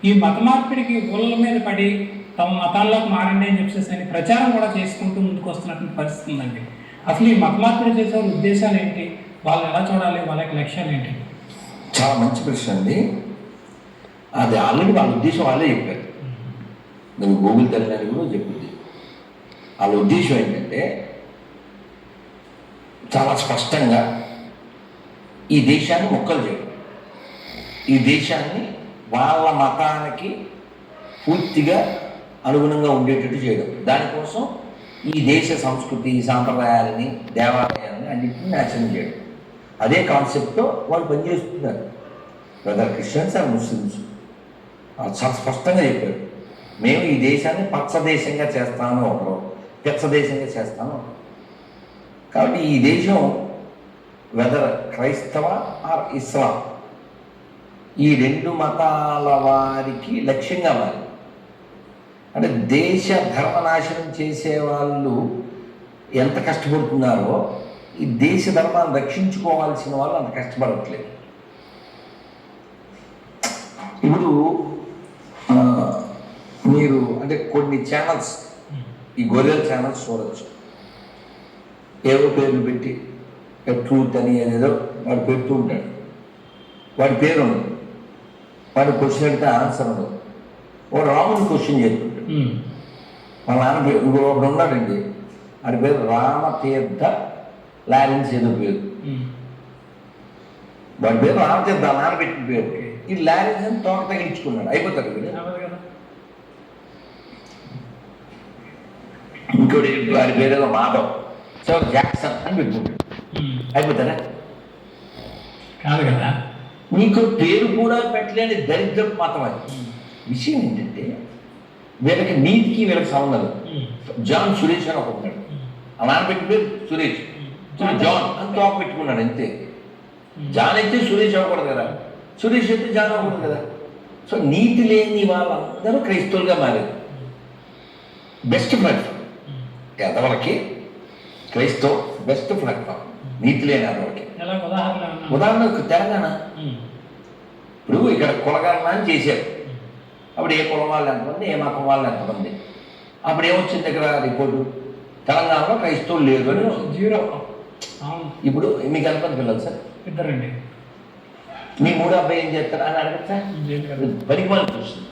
ఈ మత మార్పిడికి ఊళ్ళ మీద పడి తమ మతాల్లోకి మారండి అని చెప్పేసి అని ప్రచారం కూడా చేసుకుంటూ ముందుకు వస్తున్నటువంటి పరిస్థితి ఉందండి. అసలు ఈ మత మార్పిడి చేసే వాళ్ళ ఉద్దేశాలు ఏంటి, వాళ్ళు ఎలా చూడాలి, వాళ్ళ యొక్క లక్ష్యాలు ఏంటి? చాలా మంచి ప్రశ్న అండి. అది ఆల్రెడీ వాళ్ళ ఉద్దేశం వాళ్ళే చెప్పారు. నేను గూగుల్ తెల్లని కూడా చెప్పింది. వాళ్ళ ఉద్దేశం ఏంటంటే చాలా స్పష్టంగా ఈ దేశాన్ని మొక్కలు చేయడం, ఈ దేశాన్ని వాళ్ళ మతానికి పూర్తిగా అనుగుణంగా ఉండేటట్టు చేయడం, దానికోసం ఈ దేశ సంస్కృతి సాంప్రదాయాలని దేవాలయాలని అన్నింటినీ నాశనం చేయడం. అదే కాన్సెప్ట్తో వాళ్ళు పనిచేస్తున్నారు. వెదర్ క్రిస్టియన్స్ ఆర్ ముస్లిమ్స్ చాలా స్పష్టంగా చెప్పారు, మేము ఈ దేశాన్ని పచ్చ దేశంగా చేస్తాను ఒకరు, పెచ్చ దేశంగా చేస్తాను ఒకరు. కాబట్టి ఈ దేశం వెదర్ క్రైస్తవ ఆర్ ఇస్లాం ఈ రెండు మతాల వారికి లక్ష్యంగా మారి, అంటే దేశ ధర్మనాశనం చేసేవాళ్ళు ఎంత కష్టపడుతున్నారో ఈ దేశ ధర్మాన్ని రక్షించుకోవాల్సిన వాళ్ళు అంత కష్టపడట్లేదు. ఇప్పుడు మీరు అంటే కొన్ని ఛానల్స్, ఈ గొర్రెల ఛానల్స్ చూడవచ్చు. ఏవో పేర్లు పెట్టి ట్రూత్ అని ఏదేదో వాడు పెడుతూ ఉంటాడు. వాడి పేరు ఉండదు, వాడు క్వశ్చన్ అడిగితే ఆన్సర్ ఉండదు. వాడు రాముని క్వశ్చన్ చేస్తుంటాడు. మా నాన్న పేరు ఒకడు ఉన్నాడండి, వాడి పేరు రామతీర్థ లారెన్స్ ఏదో పేరు. వాడి పేరు రామతీర్థ, నాన్న పెట్టిన పేరు. ఈ లారెన్స్ అని తోక తగిలించుకున్నాడు, అయిపోతాడు వీడు. ఇంకోటి వాడి పేరు ఏదో మాధవ్, సో జాక్సన్ అని పెట్టుకుంటాడు, అయిపోతారా? కాదు కదా. నీకు పేరు కూడా పెట్టలేని దరిద్ర మతం అది. విషయం ఏంటంటే వీళ్ళకి నీతికి వీళ్ళకి సంబంధం. జాన్ సురేష్ అని ఒక ఉంటాడు, ఆ నాన్న పెట్టిన పేరు సురేష్, జాన్ అని తోక పెట్టుకున్నాడు అంతే. జాన్ అయితే సురేష్ అవ్వకూడదు కదా, సురేష్ అయితే జాన్ అవ్వకూడదు కదా. సో నీతి లేని వాళ్ళందరూ క్రైస్తవులుగా మారారు. బెస్ట్ ప్లాట్ఫామ్ ఎదవలకి క్రైస్తవ బెస్ట్ ప్లాట్ఫామ్, నీతి లేని ఎదవలకి. ఉదాహరణకు తెలంగాణ, ఇప్పుడు ఇక్కడ కులగణన అని చేశారు. అప్పుడు ఏ కులం వాళ్ళు ఎంతమంది, ఏ మతం వాళ్ళు ఎంతమంది, అప్పుడు ఏమొచ్చింది దగ్గర రిపోర్టు, తెలంగాణలో క్రైస్తవులు లేదు అని 0. ఇప్పుడు మీకు ఎంతమంది పిల్లలు సార్? ఇద్దరండి. మీ మూడో అబ్బాయి ఏం చేస్తారు అని అడగచ్చా? పనికి వాళ్ళు చూస్తుంది.